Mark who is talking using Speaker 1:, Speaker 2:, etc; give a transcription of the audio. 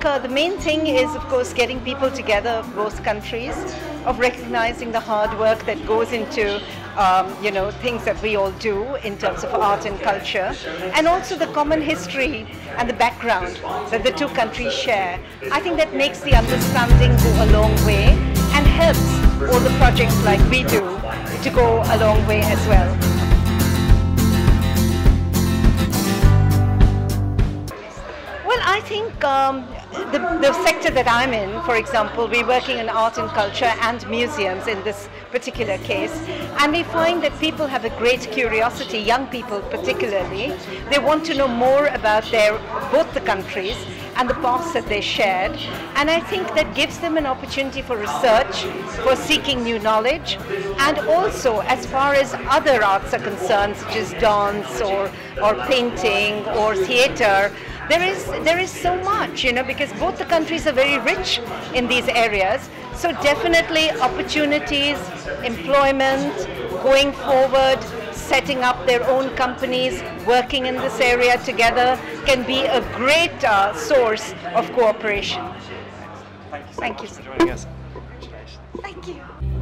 Speaker 1: the main thing is, of course, getting people together of both countries, of recognizing the hard work that goes into things that we all do in terms of art and culture, and also the common history and the background that the two countries share. I think that makes the understanding go a long way and helps all the projects like we do to go a long way as well. Well, I think the sector that I'm in, for example, we're working in art and culture and museums in this particular case, and we find that people have a great curiosity, young people particularly. They want to know more about both the countries and the past that they shared, and I think that gives them an opportunity for research, for seeking new knowledge, and also as far as other arts are concerned, such as dance or painting or theatre. There is so much, because both the countries are very rich in these areas. So definitely opportunities, employment, going forward, setting up their own companies, working in this area together can be a great source of cooperation.
Speaker 2: Thank you so much for joining us. Congratulations.
Speaker 1: Thank you.